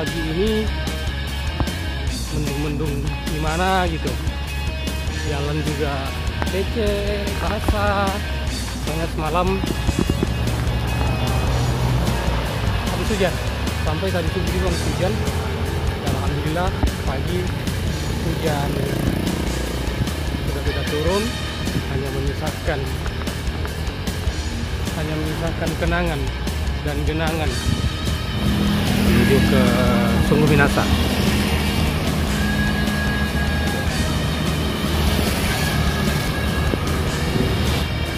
pagi ini mendung-mendung gimana gitu. Jalan juga becek, basah. Soalnya semalam habis hujan. Sampai tadi subuh juga habis hujan. Dan alhamdulillah pagi hujan sudah tidak turun, hanya menyisakan kenangan dan genangan menuju ke Sungguh Minasa.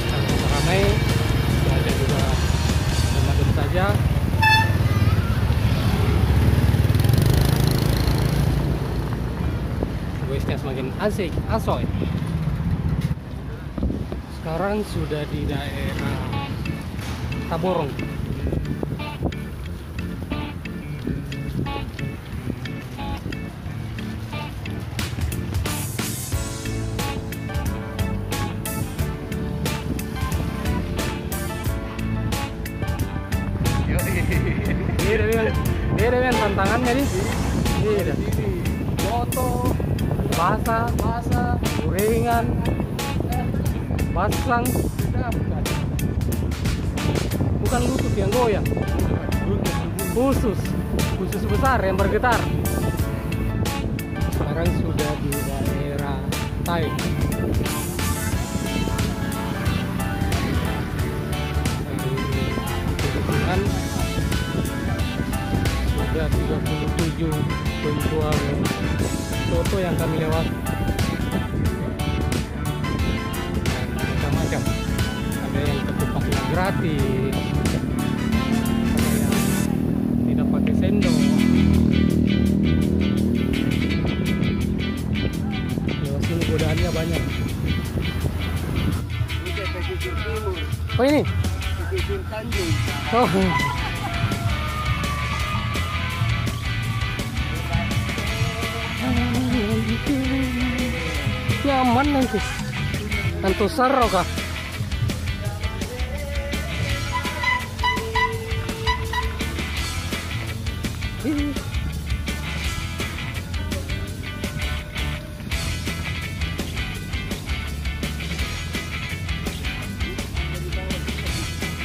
Sangat ramai, cuaca juga adem saja. Voice-nya semakin asik, asoy. Sekarang sudah di daerah Taborong. Ini dengan tantangannya nih. Ini foto, basah, gorengan, basang, bukan lutut yang goyang, khusus besar yang bergetar. Sekarang sudah di daerah Tai. Kebetulan sudah 37 penjual soto yang kami lewat. Macam-macam, ada yang ketupatnya gratis, ada yang tidak pakai sendok. Lewat sini godaannya banyak. Oh ini? Oh. Nyaman nanti. Anto sarro kah?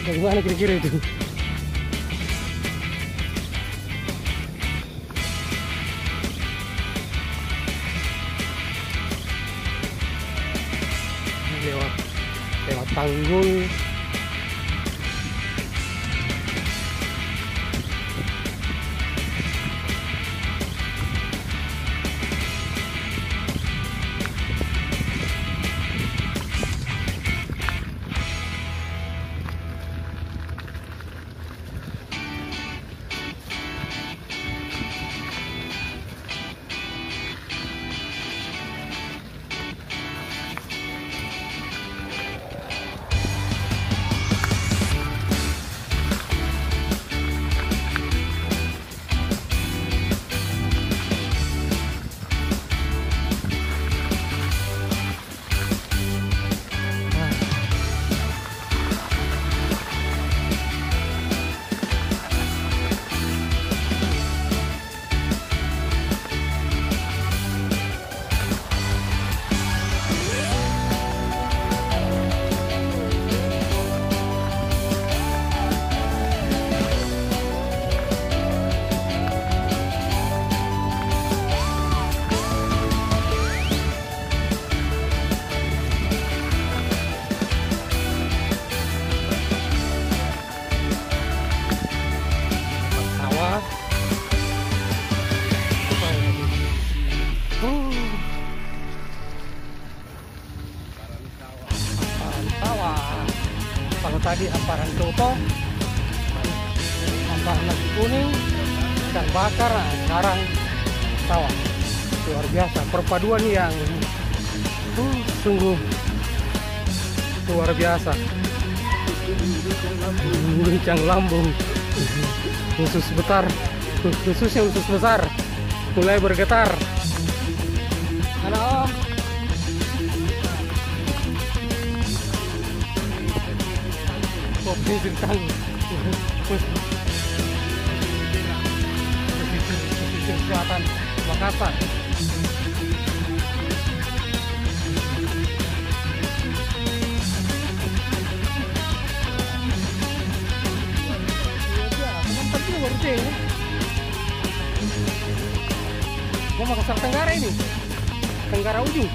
Dari mana kira-kira itu? Lewat tanggul. Kalau tadi hamparan coto, hamparan nasi kuning, ikan bakar, sekarang sawah. Luar biasa, perpaduan yang sungguh luar biasa. Guncang lambung, khususnya usus besar mulai bergetar. Halo. Kopi bintang. Selatan Makassar. Gua Makassar Tenggara ini, Tenggara ujung.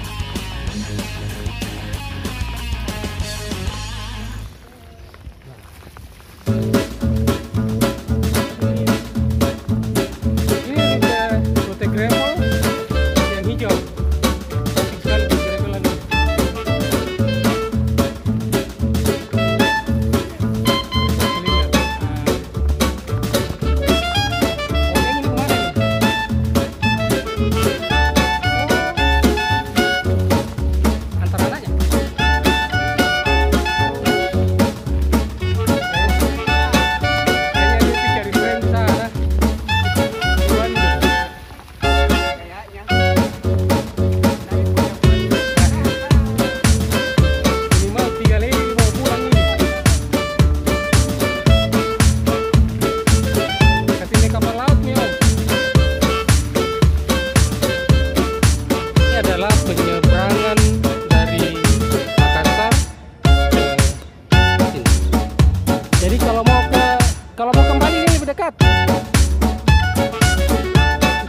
Kalau mau kembali ini lebih dekat.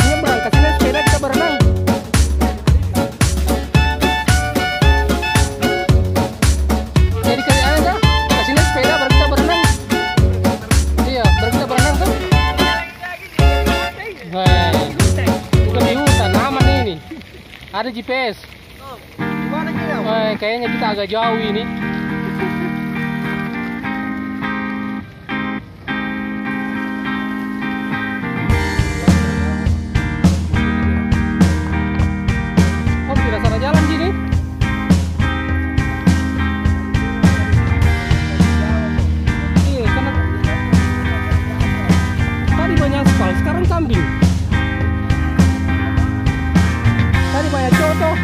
Ini berangkat sini sepeda kita berenang. Jadi kayaknya enggak? Kasihnya sepeda baru kita berenang. Iya, baru kita berenang kan? Bukan di hutan, aman ini. Ada GPS. Kayaknya kita agak jauh ini. Sekarang kambing. Tadi banyak contoh.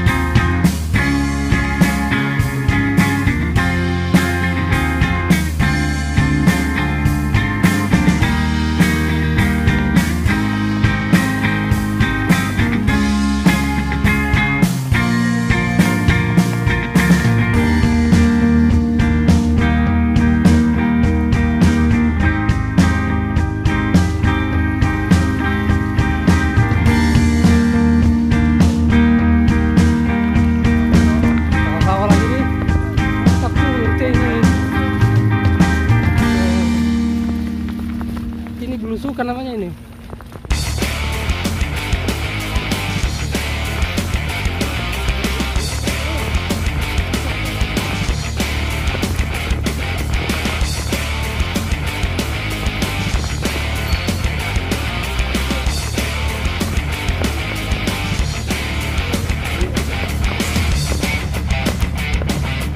Belusukan namanya ini.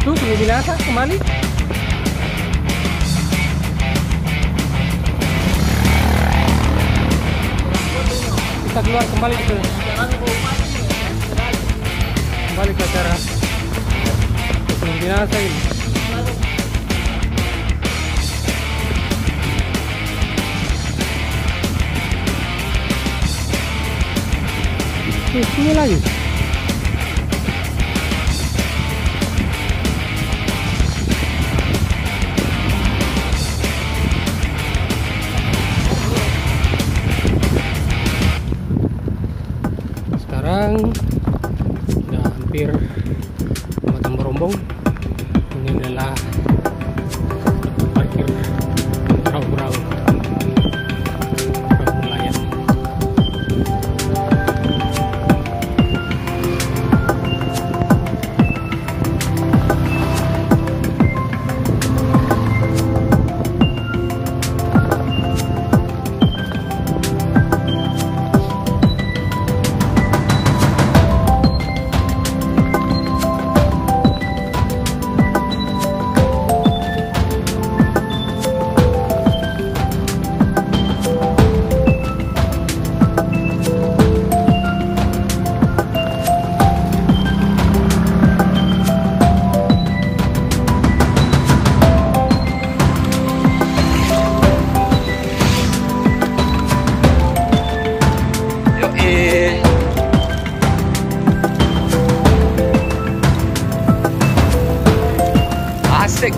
Tuh, ini binasa kembali. Kita keluar kembali ke acara sebelum binasa ini. Ini lagi. Sekarang udah hampir Jembatan Berombong. Ini adalah parkir perahu-perahu nelayan. Asik.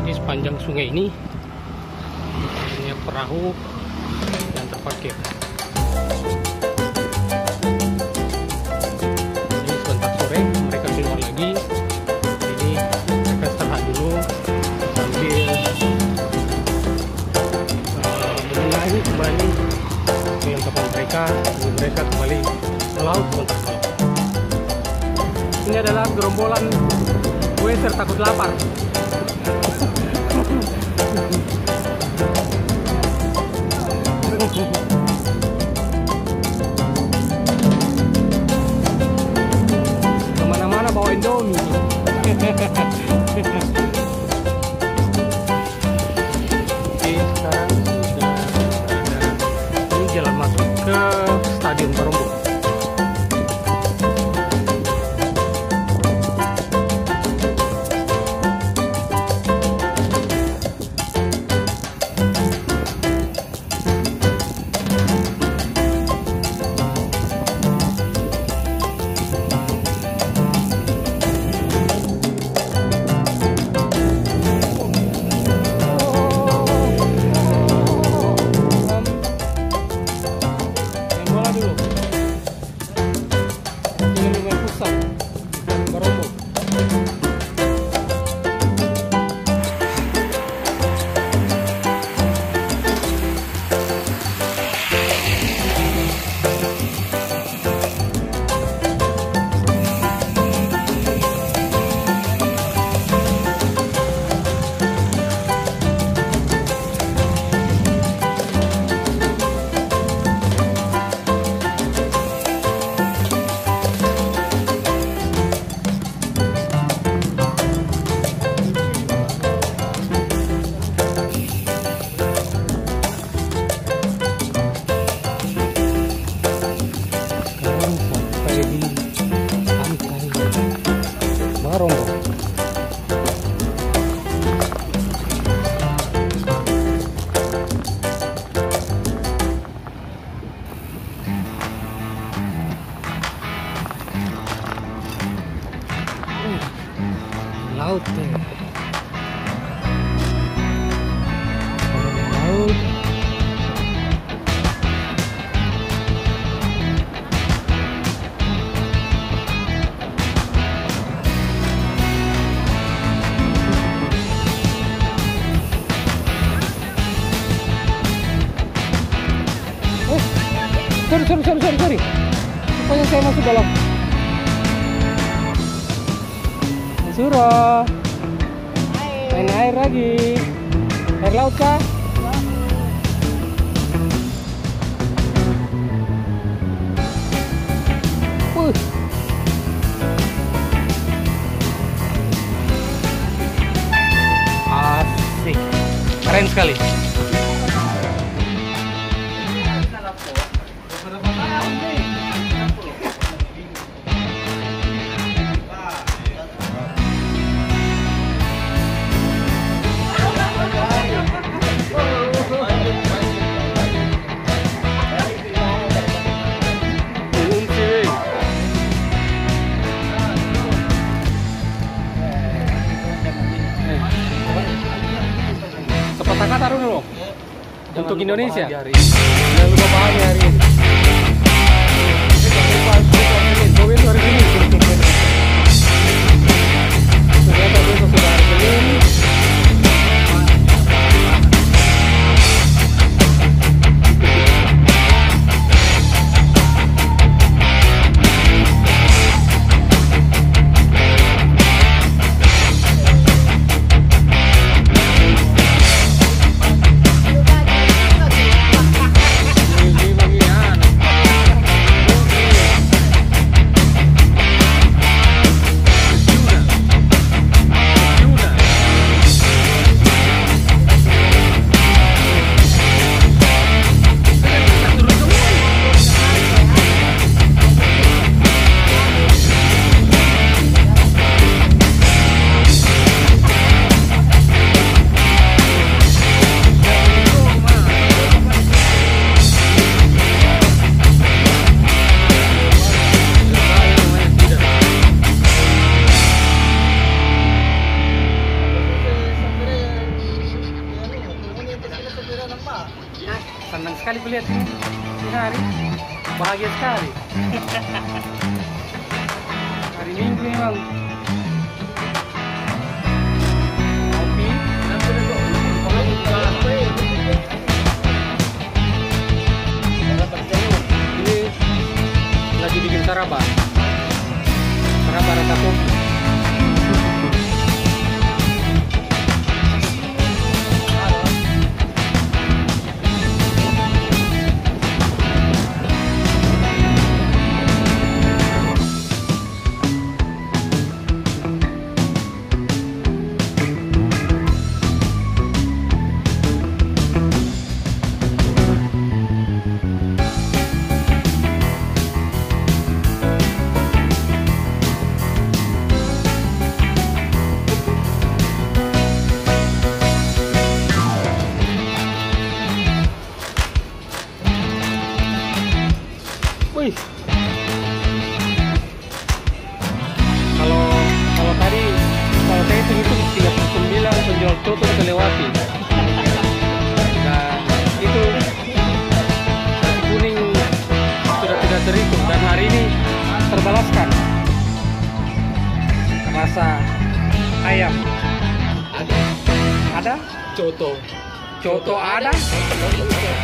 Di sepanjang sungai ini banyak perahu yang terparkir. Ini sebentar sore mereka keluar lagi. Ini mereka istirahat dulu sambil menengahi kembali dengan kapal mereka. Lalu mereka kembali melaut sebentar malam. Ini adalah gerombolan Weser takut lapar. Kemana-mana bawa Indomie. Oke, sekarang sudah ada. Ini jalan masuk ke Stadion Barombo. Laut deh. Laut. Oh, sorry. Pokoknya saya masuk dalam. Surah, main air lagi, air laut kah? Asik, keren sekali. Sepatah taruh dulu untuk Indonesia. Jangan lupa pahami hari ini. Gowin hari ini. Ternyata besok sudah hari Senin. Senang sekali melihat ini hari. Bahagia sekali. Hari Minggu memang. Kopi. Ini lagi bikin saraba. Saraba rasa kopi. Wih, kalau tadi saya hitung 39 penjual toto terlewati. Dan itu nasi kuning sudah tidak terhitung dan hari ini terbalaskan. Rasa ayam ada, coto ada,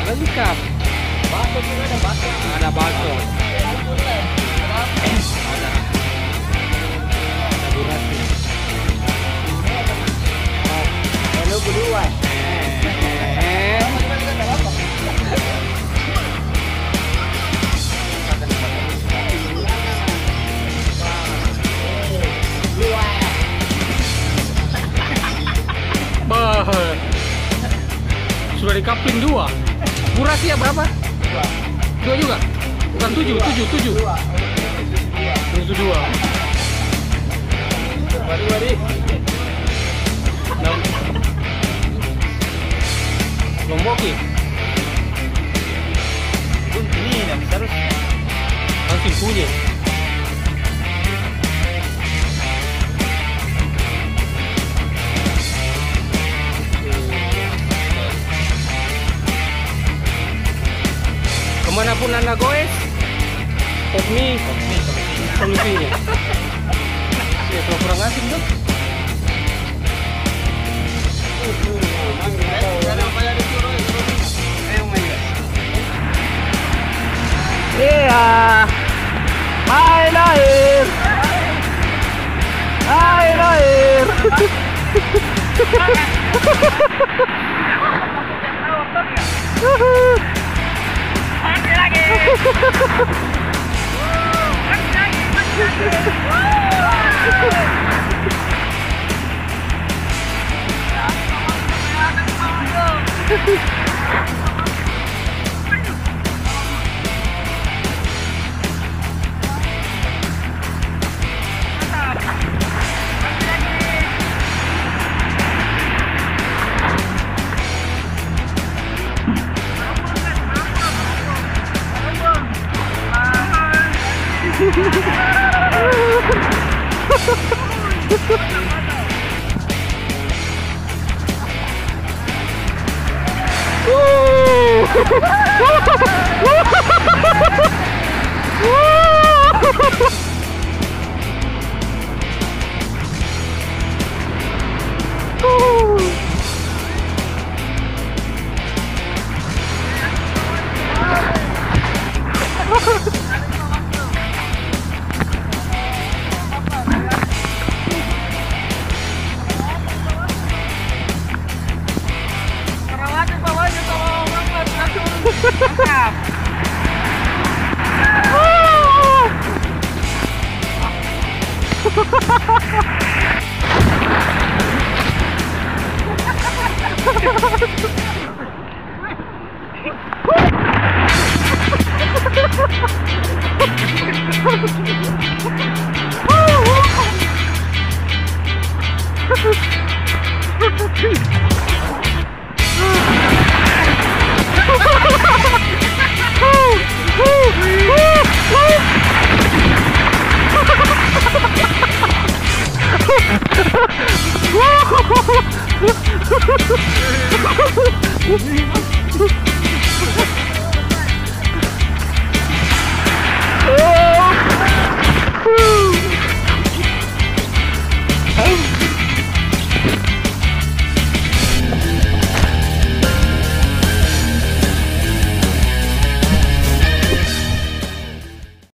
lengkap. Ada bakso. Ada durasi. Lalu kedua. Sudah dikapling 2. Durasi ya berapa? 2 juga? Bukan 7. Itu 2. Lomboki. Ini yang terus. Langsung punya. Kemanapun Anda goes, Popmi solusinya. Ya, kalau kurang asing tuh. Iya. Hai Nair. Hai Nair.